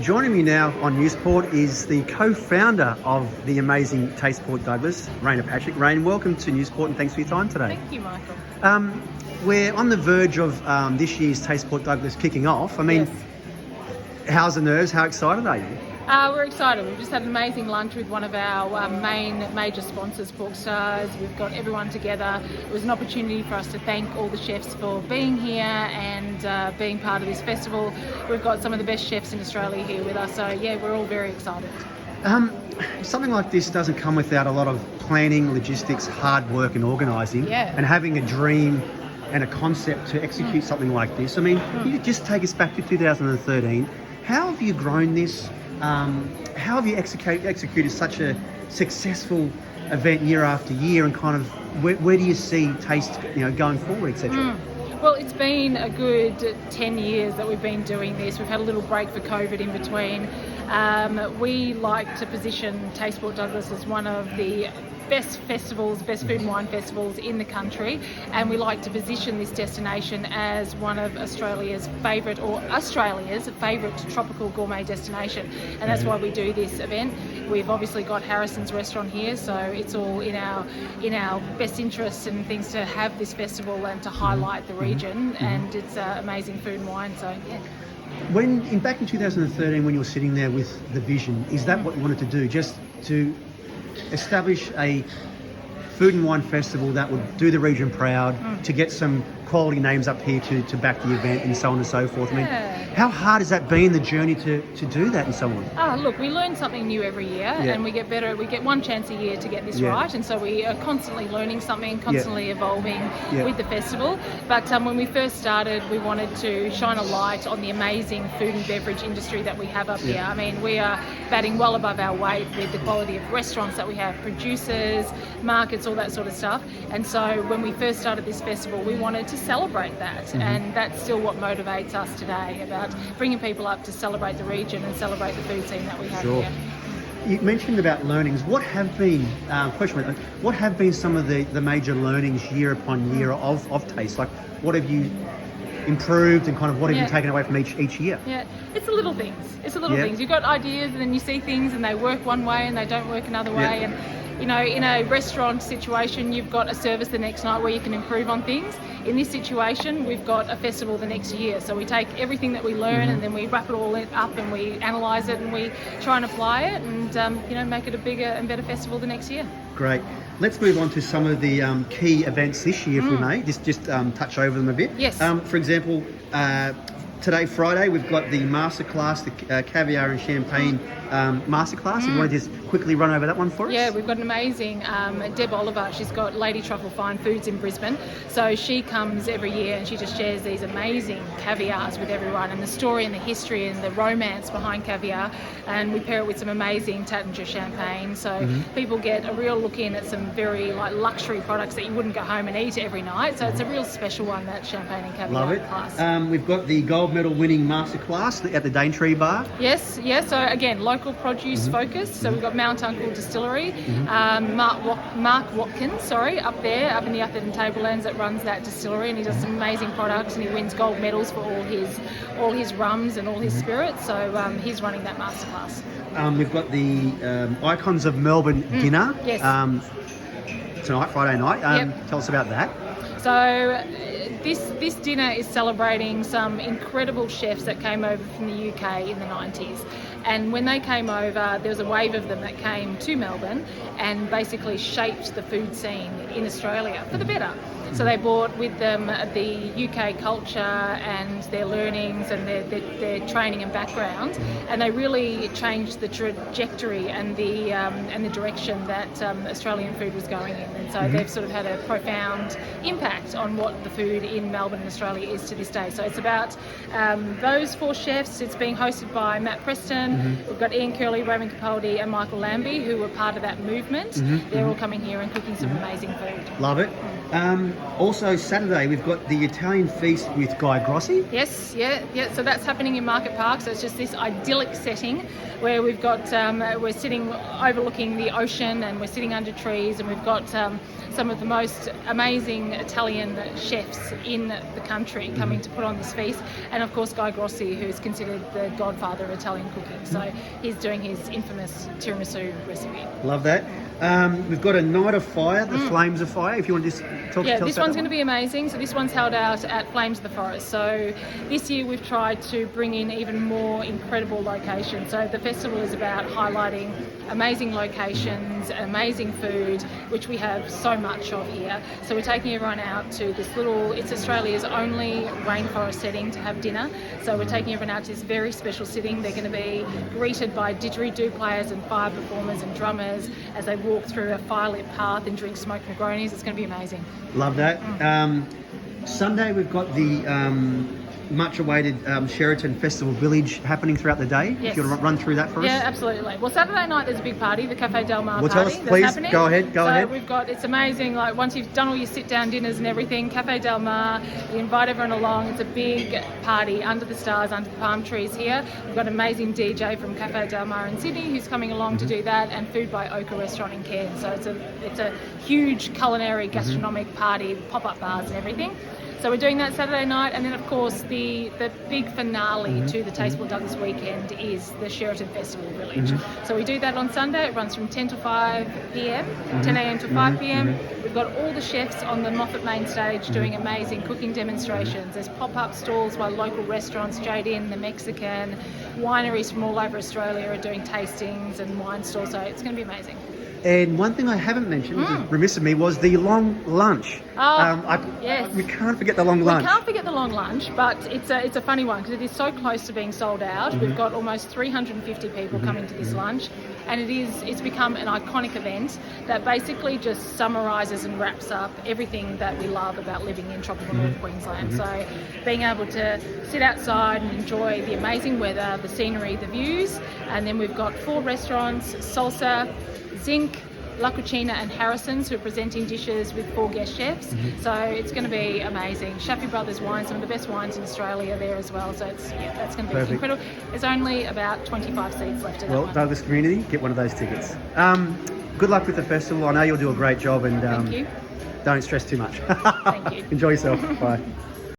Joining me now on Newsport is the co-founder of the amazing Taste Port Douglas, Reina Patrick. Rain, welcome to Newsport and thanks for your time today. Thank you, Michael. We're on the verge of this year's Taste Port Douglas kicking off. I mean, Yes. How's the nerves? How excited are you? We're excited. We've just had an amazing lunch with one of our major sponsors, Pork Stars. We've got everyone together. It was an opportunity for us to thank all the chefs for being here and being part of this festival. We've got some of the best chefs in Australia here with us, so yeah, we're all very excited. Something like this doesn't come without a lot of planning, logistics, hard work and organising. Yeah. And having a dream and a concept to execute something like this. I mean, can you just take us back to 2013? How have you grown this? How have you executed such a successful event year after year, and kind of where do you see Taste, going forward, etc.? Well, it's been a good 10 years that we've been doing this. We've had a little break for COVID in between. We like to position Taste Port Douglas as one of the best festivals, best food and wine festivals in the country, and we like to position this destination as one of Australia's favourite tropical gourmet destination, and that's why we do this event. We've obviously got Harrison's restaurant here, so it's all in our best interests and things to have this festival and to highlight the region, and it's amazing food and wine, so yeah. Back in 2013, when you were sitting there with the vision, is that what you wanted to do, just to establish a food and wine festival that would do the region proud, to get some quality names up here to back the event and so on and so forth? I mean, how hard has that been, the journey to do that and so on? Look, we learn something new every year, and we get better. We get one chance a year to get this right, and so we are constantly learning something, constantly evolving with the festival. But when we first started, we wanted to shine a light on the amazing food and beverage industry that we have up here. I mean, we are batting well above our weight with the quality of restaurants that we have, producers, markets, all that sort of stuff. And so when we first started this festival, we wanted to celebrate that, and that's still what motivates us today, about bringing people up to celebrate the region and celebrate the food scene that we have here. You mentioned about learnings. What have been what have been some of the major learnings year upon year of Taste? Like, what have you improved, and kind of what have you taken away from each year? It's the little things. Things. You've got ideas, and then you see things and they work one way and they don't work another way, and in a restaurant situation, you've got a service the next night where you can improve on things. In this situation, we've got a festival the next year. So we take everything that we learn and then we wrap it all up and we analyse it and we try and apply it and make it a bigger and better festival the next year. Great. Let's move on to some of the key events this year, if we may. Just touch over them a bit. Yes. For example, today, Friday, we've got the masterclass, the caviar and champagne masterclass. You want to just quickly run over that one for us? Yeah, we've got an amazing Deb Oliver. She's got Lady Truffle Fine Foods in Brisbane. So she comes every year and she just shares these amazing caviars with everyone, and the story and the history and the romance behind caviar. And we pair it with some amazing Taittinger champagne. So people get a real look in at some very luxury products that you wouldn't go home and eat every night. So it's a real special one, that champagne and caviar Love it. class. We've got the gold medal winning masterclass at the Daintree Bar. Yes. So again, local produce focused. So we've got Mount Uncle Distillery, Mark Watkins, up there, up in the Atherton Tablelands, that runs that distillery, and he does some amazing products, and he wins gold medals for all his rums and all his spirits. So he's running that masterclass. We've got the Icons of Melbourne dinner. Yes. Tonight, Friday night. Tell us about that. So this dinner is celebrating some incredible chefs that came over from the UK in the 90s. And when they came over, there was a wave of them that came to Melbourne and basically shaped the food scene in Australia for the better. So they brought with them the UK culture and their learnings and their training and background, and they really changed the trajectory and the direction that Australian food was going in. And so they've sort of had a profound impact on what the food in Melbourne and Australia is to this day. So it's about those four chefs. It's being hosted by Matt Preston. We've got Ian Curley, Raymond Capaldi and Michael Lambie, who were part of that movement. They're all coming here and cooking some amazing food. Love it. Also, Saturday, we've got the Italian feast with Guy Grossi. Yes, yeah. So that's happening in Market Park. So it's just this idyllic setting where we've got we're sitting overlooking the ocean, and we're sitting under trees, and we've got some of the most amazing Italian chefs in the country coming to put on this feast. And of course, Guy Grossi, who's considered the godfather of Italian cooking. So he's doing his infamous tiramisu recipe. Love that. We've got a night of fire, the Flames of Fire. If you want to just tell us this about one's that going to be amazing. So this one's held out at Flames of the Forest. So this year we've tried to bring in even more incredible locations. So the festival is about highlighting amazing locations, amazing food, which we have so much of here. So we're taking everyone out to this it's Australia's only rainforest setting to have dinner. So we're taking everyone out to this very special setting. They're going to be greeted by didgeridoo players and fire performers and drummers as they walk through a firelit path and drink smoked Negronis. It's going to be amazing. Love that. Sunday, we've got the much-awaited Sheraton Festival Village happening throughout the day. Yes. If you want to run through that for us. Yeah, absolutely. Well, Saturday night there's a big party, the Cafe Del Mar Well, party. tell us, please. That's happening. Go ahead. So we've got, it's amazing. Like once you've done all your sit-down dinners and everything, Cafe Del Mar, you invite everyone along. It's a big party under the stars, under the palm trees here. We've got an amazing DJ from Cafe Del Mar in Sydney who's coming along to do that, and food by Oka Restaurant in Cairns. So it's a huge culinary gastronomic party, pop-up bars and everything. So we're doing that Saturday night, and then of course the big finale to the Tasteful Douglas weekend is the Sheraton Festival Village. So we do that on Sunday. It runs from 10 to 5 p.m, 10 a.m. to 5 p.m. We've got all the chefs on the Moffat main stage doing amazing cooking demonstrations. There's pop-up stalls by local restaurants, Jade Inn, the Mexican, wineries from all over Australia are doing tastings and wine stalls. So it's going to be amazing. And one thing I haven't mentioned, which is remiss of me, was the long lunch. Yes. We can't forget the long lunch. We can't forget the long lunch, but it's a funny one because it is so close to being sold out. We've got almost 350 people coming to this lunch, and it's become an iconic event that basically just summarises and wraps up everything that we love about living in tropical North Queensland. So being able to sit outside and enjoy the amazing weather, the scenery, the views, and then we've got 4 restaurants, Salsa, Zinc, La Cucina and Harrison's, who are presenting dishes with 4 guest chefs. So it's going to be amazing. Shafi Brothers wine, some of the best wines in Australia there as well. So that's going to be incredible. There's only about 25 seats left in that one. Douglas community, get one of those tickets. Good luck with the festival. I know you'll do a great job, and Thank you. don't stress too much. Thank you. Enjoy yourself. Bye.